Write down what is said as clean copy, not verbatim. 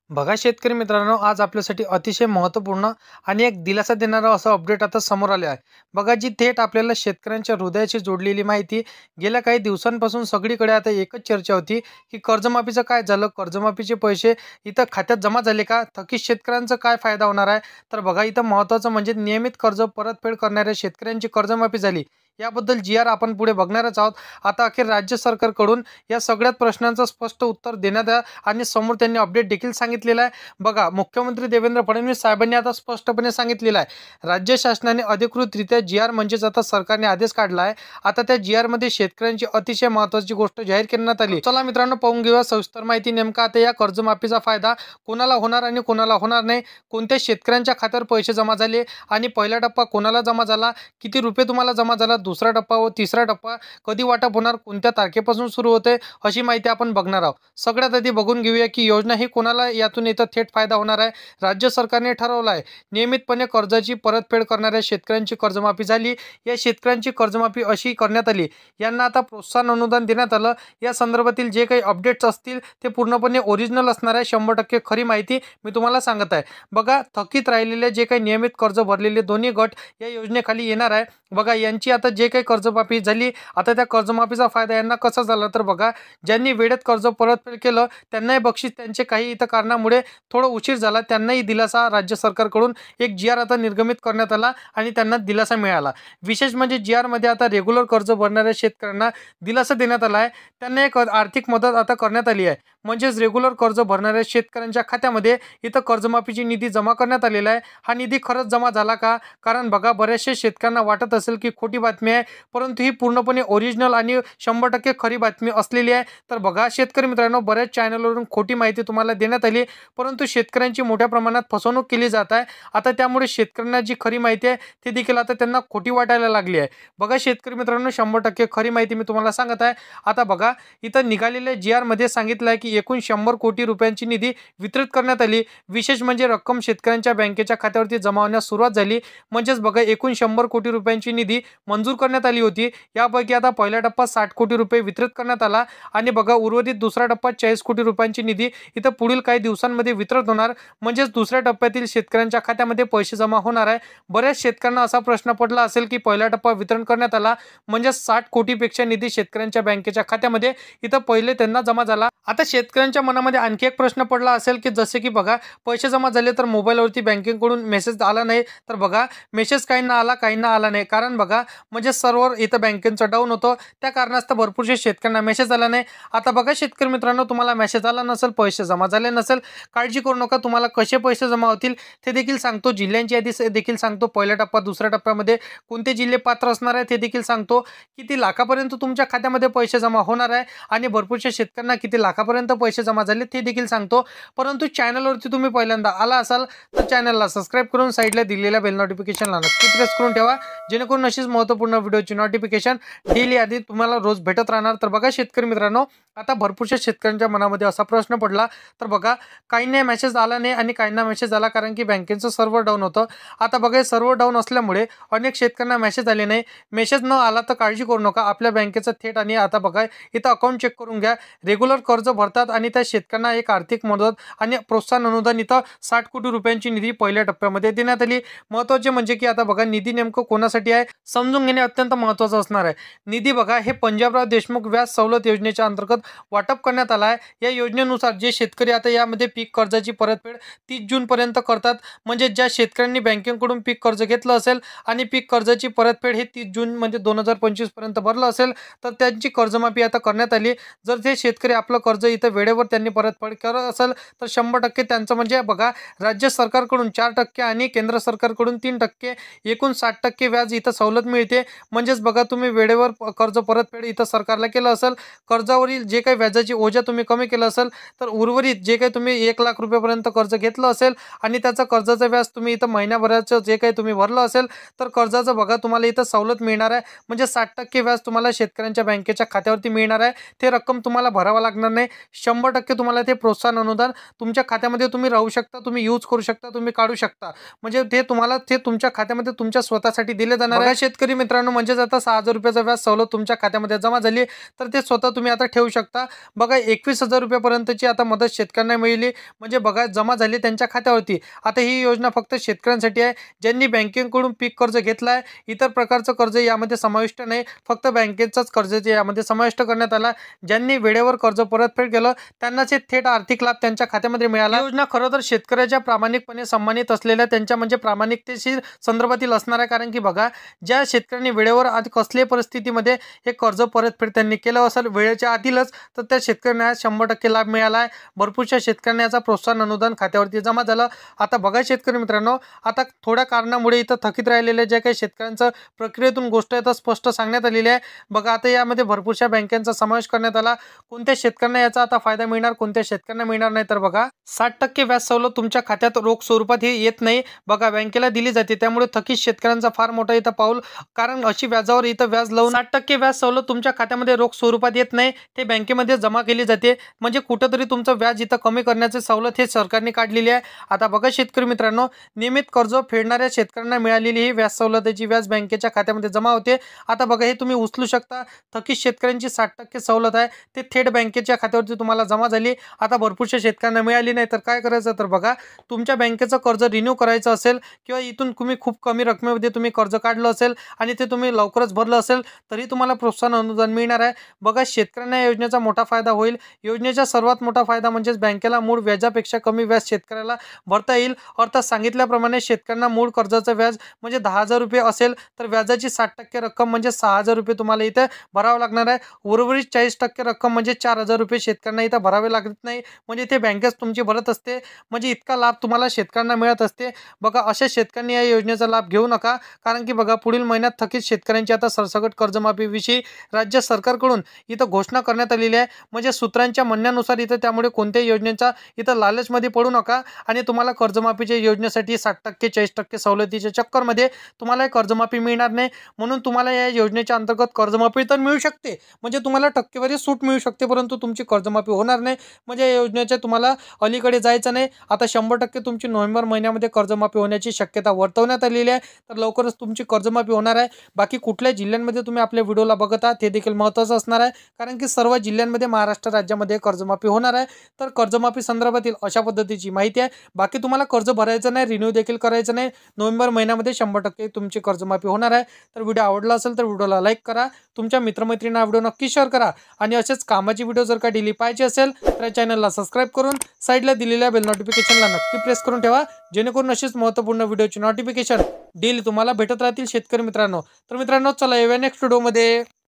बघा शेतकरी मित्रांनो, आज आपल्यासाठी अतिशय महत्त्वपूर्ण आणि एक दिलासा देणारं असं अपडेट आता समोर आले आहे. बघा, जी थेट आपल्याला शेतकऱ्यांच्या हृदयाशी जोडलेली माहिती. गेल्या काही दिवसांपासून सगळीकडे आता एकच चर्चा होती, की कर्जमाफीचं काय झालं? कर्जमाफीचे पैसे इथं खात्यात जमा झाले का? थकीत शेतकऱ्यांचा काय फायदा होणार आहे? तर बघा, इथं महत्त्वाचं म्हणजे नियमित कर्ज परतफेड करणाऱ्या शेतकऱ्यांची कर्जमाफी झाली. याबद्दल जी-आर आपण पुढे बघणारच आहोत. आता अखेर राज्य सरकारकडून या सगळ्याच प्रश्नांचं स्पष्ट उत्तर देण्यात आणि समोर त्यांनी अपडेट देखील सांगितलेला आहे. बघा, मुख्यमंत्री देवेंद्र फडणवीस साहेबांनी आता स्पष्टपणे सांगितलेलं आहे. राज्य शासनाने अधिकृतरित्या जी-आर म्हणजेच आता सरकारने आदेश काढला आहे. आता त्या जी-आरमध्ये शेतकऱ्यांची अतिशय महत्त्वाची गोष्ट जाहीर करण्यात आली. चला मित्रांनो, पाहून घेऊया सविस्तर माहिती. नेमका आता या कर्जमाफीचा फायदा कोणाला होणार आणि कोणाला होणार नाही, कोणत्या शेतकऱ्यांच्या खात्यावर पैसे जमा झाले आणि पहिला टप्पा कोणाला जमा झाला, किती रुपये तुम्हाला जमा झाला, दुसरा टप्पा व तिसरा टप्पा कधी वाटप होणार, कोणत्या तारखेपासून सुरू होते, अशी माहिती आपण बघणार आहोत. सगळ्यात आधी बघून घेऊया की योजना ही कोणाला यातून इथं थेट फायदा होणार आहे. राज्य सरकारने ठरवलं आहे, नियमितपणे कर्जाची परतफेड करणाऱ्या शेतकऱ्यांची कर्जमाफी झाली. या शेतकऱ्यांची कर्जमाफी अशी करण्यात आली, यांना आता प्रोत्साहन अनुदान देण्यात आलं. या संदर्भातील जे काही अपडेट्स असतील ते पूर्णपणे ओरिजिनल असणार आहे. 100% खरी माहिती मी तुम्हाला सांगत आहे. बघा, थकीत राहिलेले जे काही नियमित कर्ज भरलेले दोन्ही गट या योजनेखाली येणार आहे. बघा, यांची आता जे काही कर्जमाफी झाली, आता त्या कर्जमाफीचा फायदा यांना कसा झाला, तर बघा, ज्यांनी वेळेत कर्ज परतफेड केलं त्यांनाही बक्षीस, त्यांचे काही इतर कारणामुळे थोडा उशीर झाला त्यांनाही दिलासा. राज्य सरकारकडून एक जी-आर आता निर्गमित करण्यात आला आणि त्यांना दिलासा मिळाला. विशेष म्हणजे जी-आरमध्ये आता रेग्युलर कर्ज भरणाऱ्या शेतकऱ्यांना दिलासा देण्यात आला आहे. त्यांना एक आर्थिक मदत आता करण्यात आली आहे. म्हणजेच रेग्युलर कर्ज भरणाऱ्या शेतकऱ्यांच्या खात्यामध्ये इथं कर्जमाफीची निधी जमा करण्यात आलेला आहे. हा निधी खरंच जमा झाला का? कारण बघा, बऱ्याचशा शेतकऱ्यांना वाटत असेल की खोटी बातमी आहे, परंतु ही पूर्णपणे ओरिजिनल आणि 100% खरी बातमी असलेली आहे. तर बघा शेतकरी मित्रांनो, बऱ्याच चॅनलवरून खोटी माहिती तुम्हाला देण्यात आली, परंतु शेतकऱ्यांची मोठ्या प्रमाणात फसवणूक केली जात आहे. आता त्यामुळे शेतकऱ्यांना जी खरी माहिती आहे ती देखील आता त्यांना खोटी वाटायला लागली आहे. बघा शेतकरी मित्रांनो, 100% खरी माहिती मी तुम्हाला सांगत आहे. आता बघा, इथं निघालेल्या जी-आरमध्ये सांगितलं आहे की एकूण 100 कोटी रुपयांची निधी वितरित करण्यात आली. विशेष म्हणजे रक्कम शेतकऱ्यांच्या बँकेच्या खात्यावरती जमा होण्यास सुरुवात झाली. म्हणजेच बघा, एकूण 100 कोटी रुपयांची निधी मंजूर करण्यात आली होती. यापैकी आता पहिला टप्पा 60 कोटी रुपये वितरित करण्यात आला आणि बघा, उर्वरित दुसरा टप्पा 40 कोटी रुपयांची निधी इथं पुढील काही दिवसांमध्ये वितरित होणार. म्हणजेच दुसऱ्या टप्प्यातील शेतकऱ्यांच्या खात्यामध्ये पैसे जमा होणार आहे. बऱ्याच शेतकऱ्यांना असा प्रश्न पडला असेल की पहिला टप्पा वितरण करण्यात आला म्हणजे 60 कोटीपेक्षा निधी शेतकऱ्यांच्या बँकेच्या खात्यामध्ये इथं पहिले त्यांना जमा झाला. आता शेतकऱ्यांच्या मनामध्ये आणखी एक प्रश्न पडला असेल की जसे की बघा, पैसे जमा झाले तर मोबाईलवरती बँकेकडून मेसेज आला नाही. तर बघा, मेसेज काहींना आला, काहींना आला नाही. कारण बघा, म्हणजे सर्व्हर इथं बँकेचं डाऊन होतं, त्या कारणास्तव भरपूरशा शेतकऱ्यांना मेसेज आला नाही. आता बघा शेतकरी मित्रांनो, तुम्हाला मेसेज आला नसेल, पैसे जमा झाले नसेल, काळजी करू नका. तुम्हाला कसे पैसे जमा होतील ते देखील सांगतो. जिल्ह्यांची यादी देखील सांगतो. पहिल्या टप्पा, दुसऱ्या टप्प्यामध्ये कोणते जिल्हे पात्र असणार आहे ते देखील सांगतो. किती लाखापर्यंत तुमच्या खात्यामध्ये पैसे जमा होणार आहे आणि भरपूरशा शेतकऱ्यांना किती लाखापर्यंत पैसे जमा झाले ते देखील सांगतो. परंतु चॅनलवरती तुम्ही पहिल्यांदा आला असाल तर चॅनलला सबस्क्राईब करून साईडला दिलेल्या बेल नोटिफिकेशनला नक्की प्रेस करून ठेवा, जेणेकरून अशीच महत्त्वपूर्ण व्हिडिओची नोटिफिकेशन डेली आधी तुम्हाला रोज भेटत राहणार. तर बघा शेतकरी मित्रांनो, आता भरपूरशा शेतकऱ्यांच्या मनामध्ये असा प्रश्न पडला. तर बघा, काहींना मेसेज आला नाही आणि काहींना मेसेज आला कारण की बँकेचं सर्व्हर डाऊन होतं. आता बघा, सर्व्हर डाऊन असल्यामुळे अनेक शेतकऱ्यांना मेसेज आले नाही. मेसेज न आला तर काळजी करू नका. आपल्या बँकेचं थेट आणि आता बघा, इथं अकाउंट चेक करून घ्या. रेग्युलर कर्ज भरतात आणि त्या शेतकऱ्यांना एक आर्थिक मदत आणि प्रोत्साहन अनुदान इथं 60 कोटी रुपयांची निधी पहिल्या टप्प्यामध्ये देण्यात आली. महत्त्वाचे म्हणजे की आता बघा, निधी नेमकं कोणासाठी आहे समजून घेणे अत्यंत महत्त्वाचं असणार आहे. निधी बघा, हे पंजाबराव देशमुख व्याज सवलत योजनेच्या अंतर्गत वाटप करण्यात आला आहे. या योजनेनुसार जे शेतकरी आता यामध्ये पीक कर्जाची परतफेड 30 जूनपर्यंत करतात, म्हणजे ज्या शेतकऱ्यांनी बँकेकडून पीक कर्ज घेतलं असेल आणि पीक कर्जाची परतफेड हे 30 जून म्हणजे 2025 पर्यंत भरलं असेल तर त्यांची कर्जमाफी आता करण्यात आली. जर ते शेतकरी आपलं कर्ज इथं वेळेवर त्यांनी परतफेड करत असेल तर 100% त्यांचं म्हणजे बघा, राज्य सरकारकडून 4% आणि केंद्र सरकारकडून 3%, एकूण 60% व्याज इथं सवलत मिळते. म्हणजेच बघा, तुम्ही वेळेवर कर्ज परतफेड इथं सरकारला केलं असेल, कर्जावरील जे काही व्याजाची ओझा तुम्ही कमी केलं असेल, तर उर्वरित जे काही तुम्ही 1 लाख रुपयापर्यंत कर्ज घेतलं असेल आणि त्याचं कर्जाचं व्याज तुम्ही इथं महिन्याभराचं जे काही तुम्ही भरलं असेल तर कर्जाचं बघा तुम्हाला इथं सवलत मिळणार आहे. म्हणजे 60% व्याज तुम्हाला शेतकऱ्यांच्या बँकेच्या खात्यावरती मिळणार आहे. ते रक्कम तुम्हाला भरावा लागणार नाही. 100% तुम्हाला ते प्रोत्साहन अनुदान तुमच्या खात्यामध्ये तुम्ही राहू शकता, तुम्ही यूज करू शकता, तुम्ही काढू शकता. म्हणजे ते तुम्हाला ते तुमच्या खात्यामध्ये तुमच्या स्वतःसाठी दिले जाणार आहे. शेतकरी मित्रांनो, म्हणजेच आता 6,000 रुपयाचा व्याज सवलत तुमच्या खात्यामध्ये जमा झाली, तर ते स्वतः तुम्ही आता ठेवू शकता. बघा 21,000 रुपयापर्यंतची आता मदत शेतकऱ्यांना मिळाली, म्हणजे बघा जमा झाली त्यांच्या खात्यावरती. आता ही योजना फक्त शेतकऱ्यांसाठी आहे, ज्यांनी बँकेकडून पीक कर्ज घेतलं आहे. इतर प्रकारचं कर्ज यामध्ये समाविष्ट नाही, फक्त बँकेचंच कर्ज यामध्ये समाविष्ट करण्यात आला. ज्यांनी वेळेवर कर्ज परतफेड केलं त्यांनाच हे थेट आर्थिक लाभ त्यांच्या खात्यामध्ये मिळाला. योजना खरं तर शेतकऱ्याच्या प्रामाणिकपणे सन्मानित असलेल्या त्यांच्या म्हणजे प्रामाणिकतेशी संदर्भातील असणार आहे. कारण की बघा, ज्या शेतकऱ्यांनी वेळेवर आज कसल्याही परिस्थितीमध्ये हे कर्ज परतफेड त्यांनी केलं असेल वेळेच्या आधीच, तर त्या शेतकऱ्यांना 100% लाभ मिळाला आहे. भरपूरशा शेतकऱ्यांना याचा प्रोत्साहन अनुदान खात्यावरती जमा झालं. आता बघा शेतकरी मित्रांनो, आता थोड्या कारणामुळे इथं थकीत राहिलेल्या ज्या काही शेतकऱ्यांचं प्रक्रियेतून गोष्ट आहे तर स्पष्ट सांगण्यात आलेली आहे. बघा आता यामध्ये भरपूरशा बँकांचा समावेश करण्यात आला. कोणत्या शेतकऱ्यांना याचा आता फायदा मिळणार, कोणत्या शेतकऱ्यांना मिळणार नाही, तर बघा 60% व्याज सवलत तुमच्या खात्यात रोख स्वरूपात ही येत नाही. बघा बँकेला दिली जाते, त्यामुळे थकीत शेतकऱ्यांचा फार मोठा इथं पाऊल, कारण अशी व्याजावर इथं व्याज लावून 60% व्याज सवलत तुमच्या खात्यामध्ये रोख स्वरूपात येत नाही, ते बँकेमध्ये जमा केली जाते. म्हणजे कुठंतरी तुमचं व्याज इथं कमी करण्याची सवलत हे सरकारने काढलेली आहे. आता बघा शेतकरी मित्रांनो, नियमित कर्ज फेडणाऱ्या शेतकऱ्यांना मिळालेली ही व्याज सवलतीची व्याज बँकेच्या खात्यामध्ये जमा होते. आता बघा हे तुम्ही उचलू शकता. थकीत शेतकऱ्यांची 60% सवलत आहे, ते थेट बँकेच्या खात्यावरती तुम्हाला जमा झाली. आता भरपूरशा शेतकऱ्यांना मिळाली नाही, तर काय करायचं, तर बघा तुमच्या बँकेचं कर्ज रिन्यू करायचं असेल किंवा इथून तुम्ही खूप कमी रकमेमध्ये तुम्ही कर्ज काढलं असेल आणि ते तुम्ही लवकरच भरलं असेल तरी तुम्हाला प्रोत्साहन अनुदान मिळणार आहे. बघा शेतकऱ्यांना या योजनेचा मोठा फायदा होईल. योजनेचा सर्वात मोठा फायदा म्हणजेच बँकेला मूळ व्याजापेक्षा कमी व्याज शेतकऱ्याला भरता येईल. अर्थात सांगितल्याप्रमाणे शेतकऱ्यांना मूळ कर्जाचं व्याज म्हणजे 10,000 रुपये असेल, तर व्याजाची 60% रक्कम म्हणजे 6,000 रुपये तुम्हाला इथे भरावं लागणार आहे. उर्वरित 40% रक्कम म्हणजे 4,000 रुपये शेतकऱ्यांना इथं भरावे लागत नाही, म्हणजे ते बँकेच तुमची भरत असते. म्हणजे इतका लाभ तुम्हाला शेतकऱ्यांना मिळत असते. बघा अशा शेतकऱ्यांनी या योजनेचा लाभ घेऊ नका, कारण की बघा पुढील महिन्यात थकीत शेतकऱ्यांची आता सरसकट कर्जमाफीविषयी राज्य सरकारकडून इथं घोषणा करण्यात आलेली आहे. म्हणजे सूत्रांच्या म्हणण्यानुसार इथं त्यामुळे कोणत्याही योजनेचा इथं लालचमध्ये पडू नका आणि तुम्हाला कर्जमाफीच्या योजनेसाठी 60% 40% सवलतीच्या चक्करमध्ये तुम्हाला कर्जमाफी मिळणार नाही. म्हणून तुम्हाला या योजनेच्या अंतर्गत कर्जमाफी तर मिळू शकते, म्हणजे तुम्हाला टक्केवारी सूट मिळू शकते, परंतु तुमची कर्जमाफी होणार नाही. म्हणजे या योजनेच्या तुम्हाला अलीकडे जायचं नाही. आता 100% तुमची नोव्हेंबर महिन्यामध्ये कर्जमाफी होण्याची शक्यता वर्तवण्यात आलेली आहे, तर लवकरच तुमची कर्जमाफी होणार आहे. बाकी कुठल्या जिल्ह्यांमध्ये तुम्ही आपल्या व्हिडिओला बघत आहात हे देखील महत्त्वाचं असणार आहे, कारण की सर्व जिल्ह्यांमध्ये महाराष्ट्र राज्यामध्ये कर्जमाफी होणार आहे. तर कर्जमाफी संदर्भातील अशा पद्धतीची माहिती आहे. बाकी तुम्हाला कर्ज भरायचं नाही, रिन्यू देखील करायचं नाही. नोव्हेंबर महिन्यामध्ये 100% तुमची कर्जमाफी होणार आहे. तर व्हिडिओ आवडला असेल तर व्हिडिओला लाईक करा, तुमच्या मित्रमैत्रिणींना व्हिडिओ नक्की शेअर करा आणि असेच कामाची व्हिडिओ जर का डेली पाहिजे असेल तर चॅनलला सबस्क्राईब करून साईडला दिलेल्या बेल नोटिफिकेशनला नक्की प्रेस करून ठेवा, जेणेकरून अशीच महत्त्वपूर्ण व्हिडिओची नोटिफिकेशन डेली तुम्हाला भेटत राहतील शेतकरी मित्रांनो. तर मित्रांनो चला येऊया नेक्स्ट व्हिडिओमध्ये.